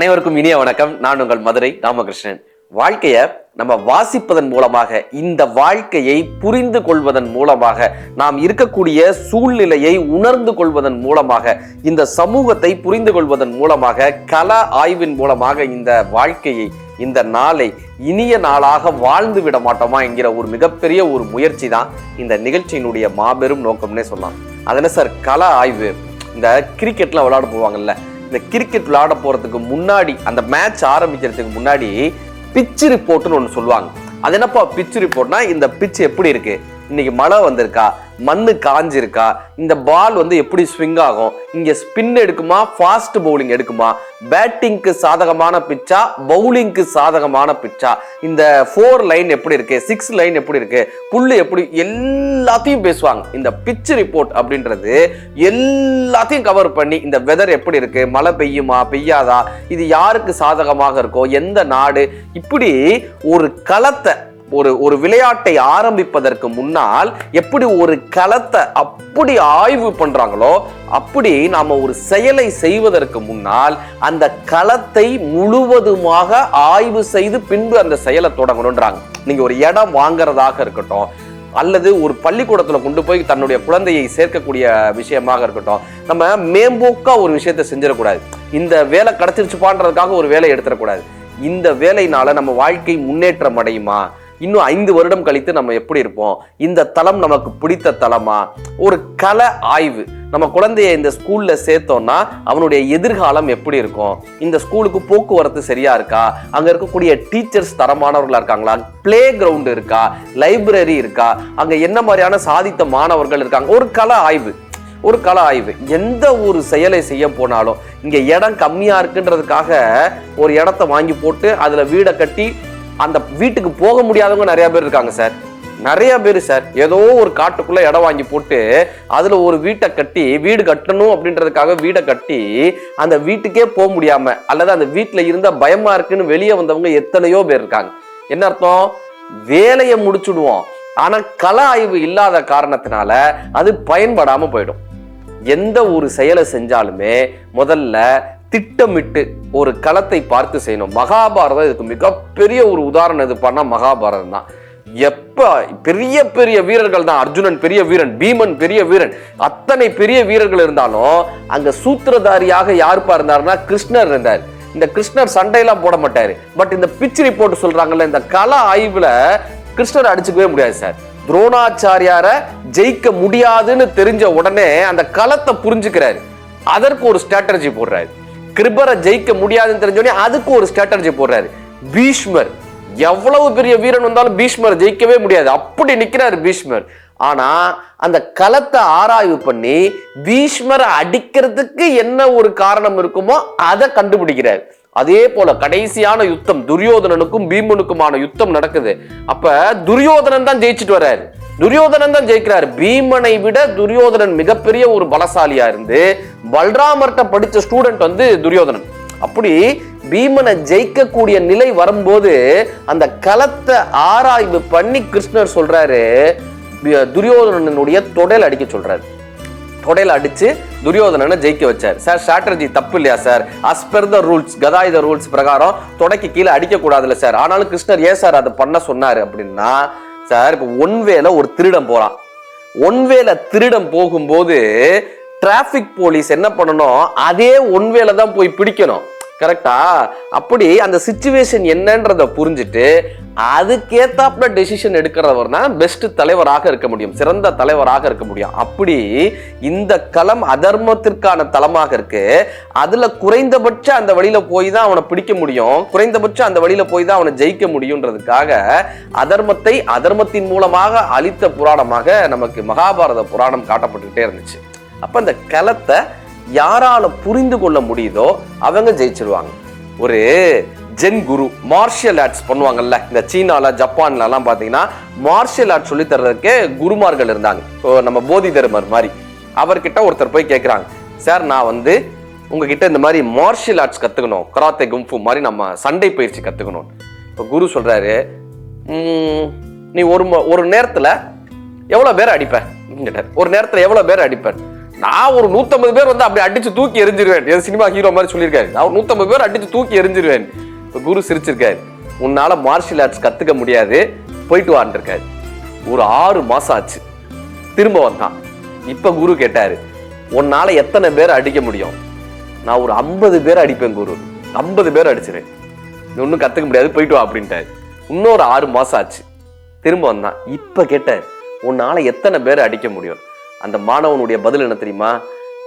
அனைவருக்கும் இனிய வணக்கம். நான் உங்கள் மதுரை ராமகிருஷ்ணன். வாழ்க்கையை நம்ம வாசிப்பதன் மூலமாக, இந்த வாழ்க்கையை புரிந்து கொள்வதன் மூலமாக, நாம் இருக்கக்கூடிய சூழ்நிலையை உணர்ந்து கொள்வதன் மூலமாக, இந்த சமூகத்தை புரிந்து கொள்வதன் மூலமாக, கள ஆய்வின் மூலமாக இந்த வாழ்க்கையை, இந்த நாளை இனிய நாளாக வாழ்ந்து விட மாட்டோமா என்கிற ஒரு மிகப்பெரிய ஒரு முயற்சி தான் இந்த நிகழ்ச்சியினுடைய மாபெரும் நோக்கம்னே சொல்லலாம். அதில் சார் கள ஆய்வு, இந்த கிரிக்கெட்லாம் விளையாட போவாங்கல்ல, இந்த கிரிக்கெட் விளையாட போறதுக்கு முன்னாடி, அந்த மேட்ச் ஆரம்பிக்கிறதுக்கு முன்னாடி பிச் ரிப்போர்ட்னு ஒன்று சொல்லுவாங்க. அது என்னப்பா பிச் ரிப்போர்ட்னா, இந்த பிச் எப்படி இருக்கு, இன்னைக்கு மழை வந்திருக்கா, மண்ணு காஞ்சிருக்கா, இந்த பால் எப்படி ஸ்விங் ஆகும், இங்க ஸ்பின் எடுக்குமா, ஃபாஸ்ட் பவுலிங் எடுக்குமா, பேட்டிங்க்கு சாதகமான பிச்சா, பவுலிங்க்கு சாதகமான பிச்சா, இந்த 4 லைன் எப்படி இருக்கு, 6 லைன் எப்படி இருக்கு, புல்லு எப்படி, எல்லாத்தையும் பேசுவாங்க. இந்த பிச் ரிப்போர்ட் அப்படின்றது எல்லாத்தையும் கவர் பண்ணி, இந்த வெதர் எப்படி இருக்கு, மழை பெய்யுமா பெய்யாதா, இது யாருக்கு சாதகமாக இருக்கோ, எந்த நாடு, இப்படி ஒரு களத்தை, ஒரு விளையாட்டை ஆரம்பிப்பதற்கு முன்னால் எப்படி ஒரு களத்தை அப்படி ஆய்வு பண்றாங்களோ, அப்படி நாம ஒரு செயலை செய்வதற்கு முன்னால் அந்த களத்தை முழுவதுமாக ஆய்வு செய்து பின்பு அந்த செயலை தொடங்கணும்ன்றாங்க. நீங்க ஒரு இடம் வாங்குறதாக இருக்கட்டும், அல்லது ஒரு பள்ளிக்கூடத்துல கொண்டு போய் தன்னுடைய குழந்தையை சேர்க்கக்கூடிய விஷயமாக இருக்கட்டும், நம்ம மேம்போக்கா ஒரு விஷயத்தை செஞ்சிடக்கூடாது. இந்த வேலை கிடைச்சிருச்சுப்பான்றதுக்காக ஒரு வேலை எடுத்துடக்கூடாது. இந்த வேலையினால நம்ம வாழ்க்கை முன்னேற்றம் அடையுமா, இன்னும் 5 வருடம் கழித்து நம்ம எப்படி இருப்போம், இந்த தளம் நமக்கு பிடித்த தளமா, ஒரு கள ஆய்வு. நம்ம குழந்தைய இந்த ஸ்கூல்ல சேர்த்தோம்னா அவனுடைய எதிர்காலம் எப்படி இருக்கும், இந்த ஸ்கூலுக்கு போக்குவரத்து சரியா இருக்கா, அங்க இருக்கக்கூடிய டீச்சர்ஸ் தரமானவர்களா இருக்காங்களா, பிளே கிரவுண்ட் இருக்கா, லைப்ரரி இருக்கா, அங்க என்ன மாதிரியான சாதித்த மாணவர்கள் இருக்காங்க, ஒரு கள ஆய்வு. ஒரு கள ஆய்வு. எந்த ஒரு செயலை செய்ய போனாலும், இங்க இடம் கம்மியா இருக்குன்றதுக்காக ஒரு இடத்த வாங்கி போட்டு அதுல வீடை கட்டி அந்த வீட்டுக்கு போக முடியாதவங்க நிறைய பேர் இருக்காங்க சார். நிறைய பேர் சார், ஏதோ ஒரு காட்டுக்குள்ள இடம் வாங்கி போட்டு அதுல ஒரு வீட்டை கட்டி, வீடு கட்டணும் அப்படின்றதுக்காக வீடை கட்டி அந்த வீட்டுக்கே போக முடியாம, அல்லது அந்த வீட்டுல இருந்த பயமா இருக்குன்னு வெளியே வந்தவங்க எத்தனையோ பேர் இருக்காங்க. என்ன அர்த்தம்? வேலையை முடிச்சுடுவோம், ஆனா கள ஆய்வு இல்லாத காரணத்தினால அது பயன்படாம போயிடும். எந்த ஒரு செயலை செஞ்சாலுமே முதல்ல திட்டமிட்டு ஒரு களத்தை பார்த்து செய்யணும். மகாபாரதம் இதுக்கு மிகப்பெரிய ஒரு உதாரணம். இது பண்ணா மகாபாரதம் தான். எப்ப பெரிய பெரிய வீரர்கள் தான், அர்ஜுனன் பெரிய வீரன், பீமன் பெரிய வீரன், அத்தனை பெரிய வீரர்கள் இருந்தாலும் அங்க சூத்திரதாரியாக யாருப்பா இருந்தாருன்னா கிருஷ்ணர் இருந்தார். இந்த கிருஷ்ணர் சண்டையெல்லாம் போட மாட்டாரு. பட் இந்த பிச் ரிப்போர்ட் சொல்றாங்கல்ல, இந்த கள ஆய்வுல கிருஷ்ணர் அடிச்சுக்கவே முடியாது சார். துரோணாச்சாரியார ஜெயிக்க முடியாதுன்னு தெரிஞ்ச உடனே அந்த களத்தை புரிஞ்சுக்கிறாரு, அதற்கு ஒரு ஸ்ட்ராட்டஜி போடுறாரு. கிருபரை ஜெயிக்க முடியாதுன்னு தெரிஞ்சோடனே அதுக்கு ஒரு ஸ்ட்ராட்டஜி போடுறாரு. பீஷ்மர், எவ்வளவு பெரிய வீரன் வந்தாலும் பீஷ்மர் ஜெயிக்கவே முடியாது, அப்படி நிக்கிறாரு பீஷ்மர். ஆனா அந்த களத்தை ஆராய்வு பண்ணி பீஷ்மரை அடிக்கிறதுக்கு என்ன ஒரு காரணம் இருக்குமோ அதை கண்டுபிடிக்கிறார். அதே போல கடைசியான யுத்தம், துரியோதனனுக்கும் பீமனுக்குமான யுத்தம் நடக்குது. அப்ப துரியோதனன் தான் ஜெயிச்சுட்டு வர்றாரு, துரியோதனன் தான் ஜெயிக்கிறார். பீமனை விட துரியோதனன் மிகப்பெரிய ஒரு பலசாலியா இருந்து பல்ராமர்ட்ட படிச்ச ஸ்டூடெண்ட் துரியோதனன். அப்படி பீமனை ஜெயிக்கக்கூடிய நிலை வரும்போது அந்த களத்தை ஆராய்வு பண்ணி கிருஷ்ணர் சொல்றாரு, துரியோதனனுடைய தொடையில அடிக்க சொல்றாரு. தொடையில அடிச்சு துரியோதனனை ஜெயிக்க வச்சார். சார் ஸ்ட்ராட்டஜி தப்பு இல்லையா sir? As per the rules, கதாயுத ரூல்ஸ் பிரகாரம் தொடைக்கு கீழே அடிக்க கூடாதுல்ல சார், ஆனாலும் கிருஷ்ணர் ஏன் சார் அதை பண்ண சொன்னாரு அப்படின்னா, சார் இப்ப ஒன்வேல ஒரு திருடன் போறான். ஒன்வேல திருடன் போகும்போது டிராபிக் போலீஸ் என்ன பண்ணணும், அதே ஒன்வேல தான் போய் பிடிக்கணும். கரெக்டா? அப்படி அந்த சிச்சுவேஷன் என்னன்றத புரிஞ்சுட்டு அதுக்கேத்தாப்புல டெசிஷன் எடுக்கிறவர் தான் பெஸ்ட் தலைவராக இருக்க முடியும், சிறந்த தலைவராக இருக்க முடியும். அப்படி இந்த களம் அதர்மத்திற்கான தளமாக இருக்கு. அதுல குறைந்தபட்ச அந்த வழியில போய் தான் அவனை பிடிக்க முடியும், குறைந்தபட்சம் அந்த வழியில போய் தான் அவனை ஜெயிக்க முடியும்ன்றதுக்காக அதர்மத்தை அதர்மத்தின் மூலமாக அழித்த புராணமாக நமக்கு மகாபாரத புராணம் காட்டப்பட்டுக்கிட்டே இருந்துச்சு. அப்ப இந்த களத்தை யாரால புரிந்து கொள்ள முடியுதோ அவங்க ஜெயிச்சிருவாங்க. ஒரு ஜென் குரு, மார்ஷியல் ஆர்ட்ஸ் பண்ணுவாங்கல்ல, இந்த சீனால ஜப்பான்ல எல்லாம் பாத்தீங்கன்னா மார்ஷியல் ஆர்ட்ஸ் சொல்லி தர்றதுக்கே குருமார்கள் இருந்தாங்க. நம்ம போதி தர்மர் மாதிரி. அவர்கிட்ட ஒருத்தர் போய் கேட்கிறாங்க, சார் நான் உங்ககிட்ட இந்த மாதிரி மார்ஷியல் ஆர்ட்ஸ் கத்துக்கணும், கராத்தே கும்ஃபு மாதிரி நம்ம சண்டை பயிற்சி கத்துக்கணும். இப்போ குரு சொல்றாரு, நீ ஒரு நேரத்துல எவ்வளவு பேர் அடிப்ப? ஒரு நேரத்துல எவ்வளவு பேர் அடிப்ப? நான் ஒரு 150 பேர் வந்து அப்படி அடிச்சு தூக்கி எரிஞ்சிருவேன். சினிமா ஹீரோ மாதிரி சொல்லியிருக்காரு. நான் ஒரு 150 பேர் அடிச்சு தூக்கி எரிஞ்சிருவேன். இப்ப குரு சிரிச்சிருக்காரு. உன்னால மார்ஷியல் ஆர்ட்ஸ் கத்துக்க முடியாது, போயிட்டு வான்னு இருக்காரு. ஒரு 6 மாசம் ஆச்சு, திரும்ப வந்தான். இப்ப குரு கேட்டாரு, உன்னால எத்தனை பேர் அடிக்க முடியும்? நான் ஒரு 50 பேர் அடிப்பேன் குரு, 50 பேர் அடிச்சிருவேன். ஒன்னும் கத்துக்க முடியாது, போயிட்டு வா அப்படின்ட்டாரு. இன்னொரு 6 மாசம் ஆச்சு, திரும்ப வந்தான். இப்ப கேட்டார், உன்னால எத்தனை பேர் அடிக்க முடியும்? அந்த மாணவனுடைய பதில் என்ன தெரியுமா?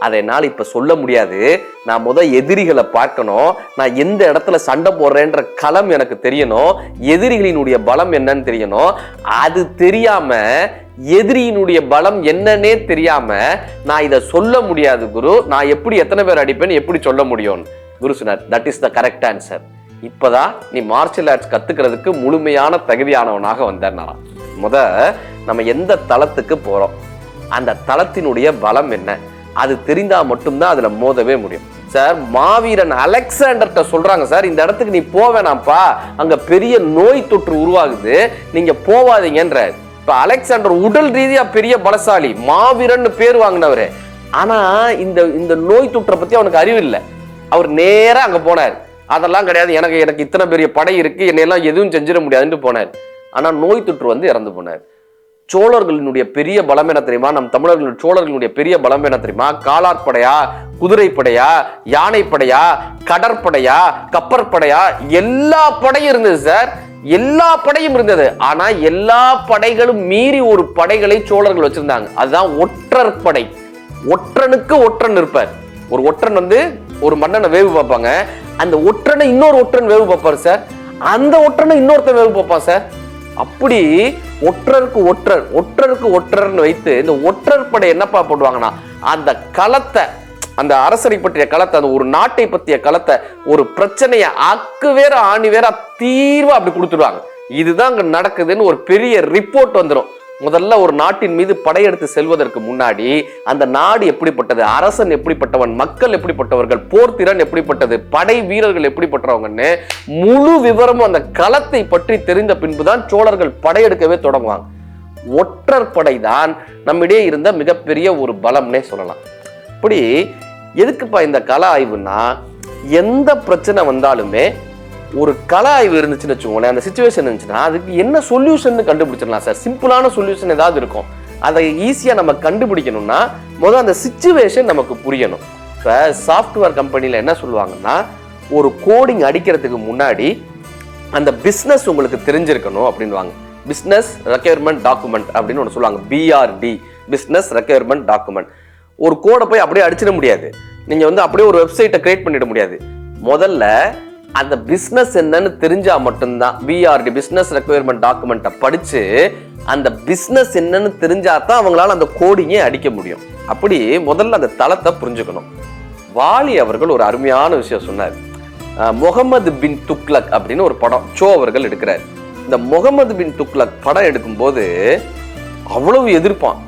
அதை என்னால் இப்ப சொல்ல முடியாது, நான் எதிரிகளை பார்க்கணும், நான் எந்த இடத்துல சண்டை போடுறேன்ற களம் எனக்கு தெரியணும், எதிரிகளினுடைய பலம் என்னன்னு தெரியணும். அது தெரியாம, எதிரியினுடைய பலம் என்னன்னே தெரியாம நான் இதை சொல்ல முடியாது குரு, நான் எப்படி எத்தனை பேர் அடிப்பேன்னு எப்படி சொல்ல முடியும்? குரு சொன்னார், that is the correct answer. இப்பதான் நீ மார்ஷியல் ஆர்ட்ஸ் கத்துக்கிறதுக்கு முழுமையான தகுதியானவனாக வந்தார். நம்ம எந்த தளத்துக்கு போறோம், அந்த தளத்தினுடைய பலம் என்ன, அது தெரிந்தா மட்டும்தான் அதுல மோதவே முடியும். சார், மாவீரன் அலெக்சாண்டர்ட்ட சொல்றாங்க, சார் இந்த இடத்துக்கு நீ போவேனாப்பா, அங்க பெரிய நோய் தொற்று உருவாகுது, நீங்க போவாதீங்கன்ற. இப்ப அலெக்சாண்டர் உடல் ரீதியா பெரிய பலசாலி, மாவீரன் பேர் வாங்கினவரு. ஆனா இந்த நோய் தொற்றை பத்தி அவனுக்கு அறிவு இல்லை. அவர் நேரா அங்க போனார். அதெல்லாம் கிடையாது, எனக்கு இத்தனை பெரிய படை இருக்கு, என்னையெல்லாம் எதுவும் செஞ்சிட முடியாதுன்னு போனார். ஆனா நோய் தொற்று இறந்து போனார். சோழர்களினுடைய பெரிய பலம் என்ன தெரியுமா? நம் தமிழர்களுடைய சோழர்களுடைய பெரிய பலம் என்ன தெரியுமா? காலாட்படையா, குதிரைப்படையா, யானைப்படையா, கடற்படையா, கப்பற்படையா, எல்லா படையும் இருந்தது சார், எல்லா படையும் இருந்தது. ஆனா எல்லா படைகளும் மீறி ஒரு படைகளை சோழர்கள் வச்சிருந்தாங்க. அதுதான் ஒற்றர் படை. ஒற்றனுக்கு ஒற்றன் இருப்பார். ஒரு ஒற்றன் ஒரு மன்னனை வேவு பார்ப்பாங்க, அந்த ஒற்றனை இன்னொரு ஒற்றன் வேவு பார்ப்பாரு சார், அந்த ஒற்றனை இன்னொருத்தன் வேவு பார்ப்பான் சார். அப்படி ஒற்றருக்கு ஒற்றர், ஒற்றருக்கு ஒற்றர்னு வைத்து இந்த ஒற்றர் படை என்னப்பா போடுவாங்கன்னா, அந்த களத்தை, அந்த அரசரை பற்றிய களத்தை, அந்த ஒரு நாட்டை பற்றிய களத்தை, ஒரு பிரச்சனையை அக்கு வேற ஆணி வேற தீர்வா அப்படி கொடுத்துருவாங்க. இதுதான் அங்க நடக்குதுன்னு ஒரு பெரிய ரிப்போர்ட் வந்துடும். முதல்ல ஒரு நாட்டின் மீது படையெடுத்து செல்வதற்கு முன்னாடி அந்த நாடு எப்படிப்பட்டது, அரசன் எப்படிப்பட்டவன், மக்கள் எப்படிப்பட்டவர்கள், போர் திறன் எப்படிப்பட்டது, படை வீரர்கள் எப்படிப்பட்டவங்கன்னு முழு விவரமும் அந்த களத்தை பற்றி தெரிந்த பின்புதான் சோழர்கள் படையெடுக்கவே தொடங்குவாங்க. ஒற்றர் படைதான் நம்மிடையே இருந்த மிகப்பெரிய ஒரு பலம்னே சொல்லலாம். இப்படி எதுக்குப்பா இந்த கள ஆய்வுன்னா, எந்த பிரச்சனை வந்தாலுமே ஒரு கள ஆய்வு இருந்துச்சுன்னு வச்சுக்கோங்களேன், அந்த சிச்சுவேஷன் இருந்துச்சுன்னா அதுக்கு என்ன சொல்யூஷன் கண்டுபிடிச்சிடலாம் சார். சிம்பிளான சொல்யூஷன் ஏதாவது இருக்கும், அதை ஈஸியா நம்ம கண்டுபிடிக்கணும்னா முதல்ல அந்த சிச்சுவேஷன் நமக்கு புரியணும். இப்போ சாஃப்ட்வேர் கம்பெனியில் என்ன சொல்லுவாங்கன்னா, ஒரு கோடிங் அடிக்கிறதுக்கு முன்னாடி அந்த பிஸ்னஸ் உங்களுக்கு தெரிஞ்சிருக்கணும் அப்படின்வாங்க. பிஸ்னஸ் ரெக்யர்மெண்ட் டாக்குமெண்ட் அப்படின்னு ஒன்று சொல்லுவாங்க, BRD, பிஸ்னஸ் ரெக்யர்மெண்ட் டாக்குமெண்ட். ஒரு கோடை போய் அப்படியே அடிச்சிட முடியாது, நீங்க அப்படியே ஒரு வெப்சைட்டை கிரியேட் பண்ணிட முடியாது. முதல்ல அந்த பிசினஸ் என்னன்னு தெரிஞ்சா மட்டும்தான், BRD பிசினஸ் ரெக்யர்மெண்ட் டாக்குமெண்ட்டை படிச்சு அந்த பிசினஸ் என்னன்னு தெரிஞ்சாதான் அவங்களால அந்த கோடிங்கே அடிக்க முடியும். அப்படி முதல்ல அந்த தளத்தை புரிஞ்சுக்கணும். வாலி அவர்கள் ஒரு அருமையான விஷயம் சொன்னார். முகமது பின் துக்லக் அப்படின்னு ஒரு படம் சோ அவர்கள் எடுக்கிறார். இந்த முகமது பின் துக்லக் படம் எடுக்கும்போது அவ்வளவு எதிர்ப்பான்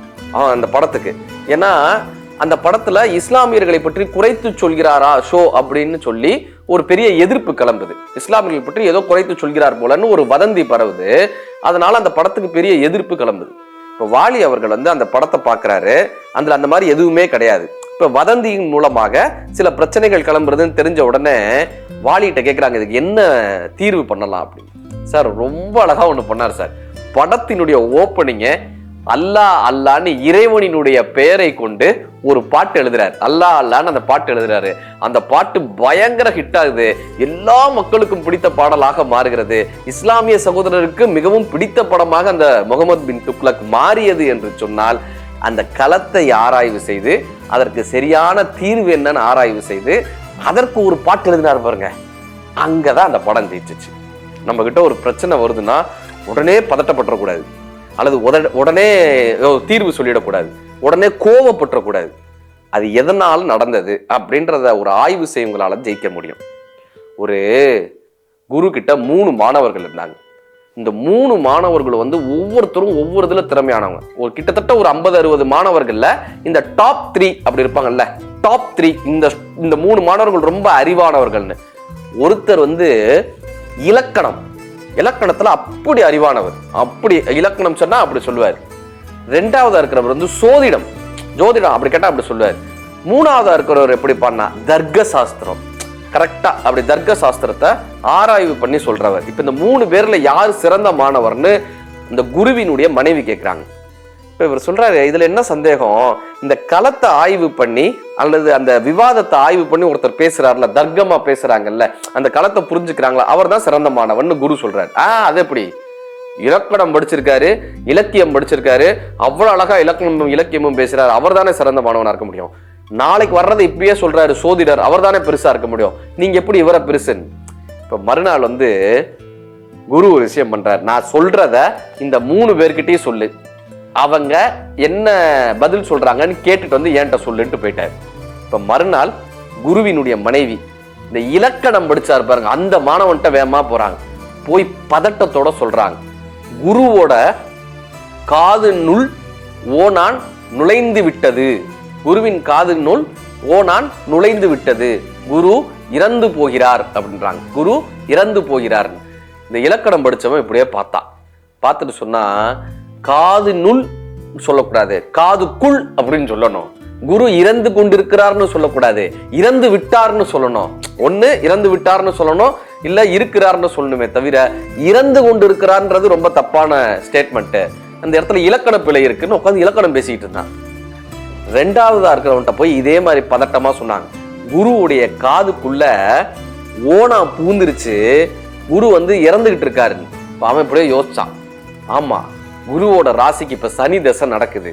அந்த படத்துக்கு. ஏன்னா அந்த படத்துல இஸ்லாமியர்களை பற்றி குறைத்து சொல்கிறாரா ஷோ அப்படின்னு சொல்லி ஒரு பெரிய எதிர்ப்பு கிளம்புது. இஸ்லாமியர்கள் பற்றி ஏதோ குறைத்து சொல்கிறார் போலன்னு ஒரு வதந்தி பரவுது. அதனால அந்த படத்துக்கு பெரிய எதிர்ப்பு கிளம்புது. இப்ப வாலி அவர்கள் அந்த படத்தை பாக்குறாரு, அதுல அந்த மாதிரி எதுவுமே கிடையாது. இப்ப வதந்தியின் மூலமாக சில பிரச்சனைகள் கிளம்புறதுன்னு தெரிஞ்ச உடனே வாலிகிட்ட கேட்கிறாங்க, இதுக்கு என்ன தீர்வு பண்ணலாம் அப்படின்னு. சார் ரொம்ப அழகா ஒண்ணு பண்ணார் சார். படத்தினுடைய ஓப்பனிங்க அல்லாஹ் அல்லான்னு இறைவனினுடைய பெயரை கொண்டு ஒரு பாட்டு எழுதுறாரு. அல்லாஹ் அல்லான்னு அந்த பாட்டு எழுதுறாரு. அந்த பாட்டு பயங்கர ஹிட் ஆகுது, எல்லா மக்களுக்கும் பிடித்த பாடலாக மாறுகிறது. இஸ்லாமிய சகோதரருக்கு மிகவும் பிடித்த படமாக அந்த முகமது பின் துக்லக் மாறியது என்று சொன்னால், அந்த களத்தை ஆராய்வு செய்து அதற்கு சரியான தீர்வு என்னன்னு ஆராய்வு செய்து அதற்கு ஒரு பாட்டு எழுதினார் பாருங்க, அங்கதான் அந்த படம் ஜெயிச்சிச்சு. நம்ம கிட்ட ஒரு பிரச்சனை வருதுன்னா உடனே பதட்டப்பட்டுறக்கூடாது, அல்லது உடனே தீர்வு சொல்லிடக்கூடாது, உடனே கோவப்பட்டுறக்கூடாது. அது எதனால நடந்தது அப்படின்றத ஒரு ஆய்வு செய்வங்களால ஜெயிக்க முடியும். ஒரு குரு கிட்ட 3 மாணவர்கள் இருந்தாங்க. இந்த 3 மாணவர்கள் ஒவ்வொருத்தரும் ஒவ்வொரு இதுல திறமையானவங்க. ஒரு கிட்டத்தட்ட ஒரு 50-60 மாணவர்கள்ல இந்த டாப் 3 அப்படி இருப்பாங்கல்ல, டாப் 3 இந்த 3 மாணவர்கள் ரொம்ப அறிவானவர்கள்னு. ஒருத்தர் இலக்கணத்துல அப்படி அறிவானவர், அப்படி இலக்கணம் சொன்னா அப்படி சொல்லுவார். 2ஆவதா இருக்கிறவர் சோதிடம், ஜோதிடம் அப்படி கேட்டா அப்படி சொல்லுவார். மூணாவதா இருக்கிறவர் எப்படி பண்ணா தர்க்க சாஸ்திரம், கரெக்டா அப்படி தர்க்க சாஸ்திரத்தை ஆராய்வு பண்ணி சொல்றவர். இப்ப இந்த 3 பேர்ல யார் சிறந்த மாணவர்னு இந்த குருவினுடைய மனைவி கேட்கிறாங்க. இப்ப இவர் சொல்றாரு, இதுல என்ன சந்தேகம், இந்த களத்தை ஆய்வு பண்ணி அல்லது அந்த விவாதத்தை ஆய்வு பண்ணி ஒருத்தர் பேசுறாருல, தர்க்கமா பேசுறாங்கல்ல, அந்த களத்தை புரிஞ்சுக்கிறாங்களா, அவர் தான் சிறந்த மாணவன் குரு சொல்றாரு. அது எப்படி, இலக்கணம் படிச்சிருக்காரு, இலக்கியம் படிச்சிருக்காரு, அவ்வளவு அழகா இலக்கியமும் பேசுறாரு, அவர் தானே சிறந்த மாணவனா இருக்க முடியும். நாளைக்கு வர்றதை இப்படியே சொல்றாரு சோதிடர், அவர் தானே பெருசா இருக்க முடியும், நீங்க எப்படி இவரை பெருசுன்னு. இப்ப மறுநாள் குரு ஒரு விஷயம் பண்றாரு, நான் சொல்றத இந்த 3 பேர்கிட்டயும் சொல்லு, அவங்க என்ன பதில் சொல்றாங்கன்னு கேட்டுட்டு என்கிட்ட சொல்லுன்ட்டு போயிட்டாரு. இப்ப மறுநாள் குருவினுடைய மனைவி இந்த இலக்கணம் படிச்சாரு பாருங்க, அந்த மாணவன்கிட்ட வேகமா போறாங்க, போய் பதட்டத்தோட சொல்றாங்க, குருவோட காதுனுள் ஓணான் நுழைந்து விட்டது, குருவின் காதுனுள் ஓணான் நுழைந்து விட்டது, குரு இறந்து போகிறார் அப்படின்றாங்க. குரு இறந்து போகிறார். இந்த இலக்கணம் படிச்சவன் இப்படியே பார்த்துட்டு சொன்னா, காது நுள் சொல்லக்கூடாது, காதுக்குள் அப்படின்னு சொல்லணும். குரு இறந்து கொண்டிருக்கிறார்னு சொல்லக்கூடாது, இறந்து விட்டார்னு சொல்லணும். ஒண்ணு இறந்து விட்டார்னு சொல்லணும், இல்ல இருக்கிறார்னு சொல்லணுமே தவிர இறந்து கொண்டு இருக்கிறார்ன்றது ரொம்ப தப்பான ஸ்டேட்மெண்ட். அந்த இடத்துல இலக்கண பிழை இருக்குன்னு உட்காந்து இலக்கணம் பேசிக்கிட்டு இருந்தான். 2ஆவதா இருக்கிறவன்ட்ட போய் இதே மாதிரி பதட்டமா சொன்னாங்க, குருவுடைய காதுக்குள்ள ஓனா பூந்துருச்சு, குரு இறந்துகிட்டு இருக்காரு. அவன் இப்படியே யோசிச்சான், ஆமா குருவோட ராசிக்கு இப்ப சனி தசை நடக்குது,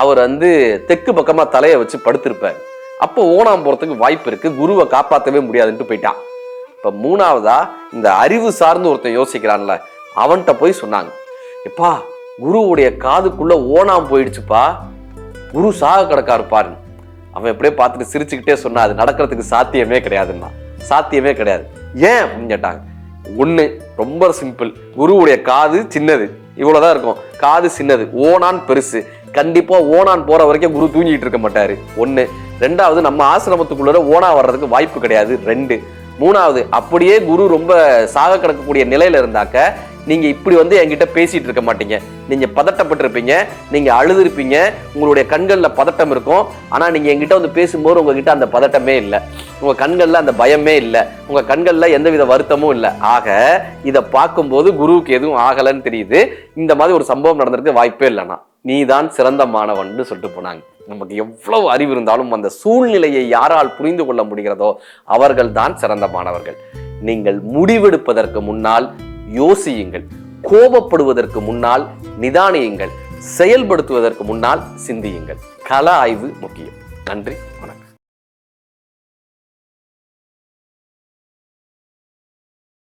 அவர் தெற்கு பக்கமா தலையை வச்சு படுத்திருப்பார், அப்போ ஓணாம் போறதுக்கு வாய்ப்பு இருக்கு, குருவை காப்பாற்றவே முடியாதுன்ட்டு போயிட்டான். இப்ப 3ஆவதா இந்த அறிவு சார்ந்து ஒருத்தன் யோசிக்கிறான்ல, அவன்கிட்ட போய் சொன்னாங்க, எப்பா குருவுடைய காதுக்குள்ள ஓணாம் போயிடுச்சுப்பா, குரு சாக கிடக்காரு பாரு. அவன் எப்படியே பார்த்துட்டு சிரிச்சுக்கிட்டே சொன்னா, அது நடக்கிறதுக்கு சாத்தியமே கிடையாதுன்னா. சாத்தியமே கிடையாது. ஏன் அப்படின்னு கேட்டாங்க. ஒண்ணு ரொம்ப சிம்பிள், குருவுடைய காது சின்னது, இவ்வளவுதான் இருக்கும், காது சின்னது, ஓணான் பெருசு, கண்டிப்பா ஓணான் போற வரைக்கும் குரு தூங்கிட்டு இருக்க மாட்டாரு. 1. 2வது நம்ம ஆசிரமத்துக்குள்ள ஓணா வர்றதுக்கு வாய்ப்பு கிடையாது. 2. 3வது அப்படியே குரு ரொம்ப சாக கிடக்கக்கூடிய நிலையில இருந்தாக்க நீங்க இப்படி என்கிட்ட பேசிட்டு இருக்க மாட்டீங்க, நீங்க பதட்டப்பட்டிருப்பீங்க, நீங்க அழுதுருப்பீங்க, உங்களுடைய கண்கள்ல பதட்டம் இருக்கும். ஆனா நீங்க என்கிட்ட பேசும்போது உங்ககிட்ட அந்த பதட்டமே இல்லை, உங்க கண்கள்ல அந்த பயமே இல்லை, உங்க கண்கள்ல எந்தவித வருத்தமும் இல்லை. ஆக இதை பார்க்கும்போது குருவுக்கு எதுவும் ஆகலன்னு தெரியுது, இந்த மாதிரி ஒரு சம்பவம் நடந்திருக்கு வாய்ப்பே இல்லைன்னா நீதான் சிறந்த மாணவன் சொல்லிட்டு போனாங்க. நமக்கு எவ்வளவு அறிவு இருந்தாலும் அந்த சூழ்நிலையை யாரால் புரிந்து கொள்ள முடிகிறதோ அவர்கள் தான் சிறந்த மாணவர்கள். நீங்கள் முடிவெடுப்பதற்கு முன்னால் யோசியுங்கள், கோபப்படுவதற்கு முன்னால் நிதானியுங்கள், செயல்படுத்துவதற்கு முன்னால் சிந்தியுங்கள். கள ஆய்வு முக்கியம். நன்றி, வணக்கம்.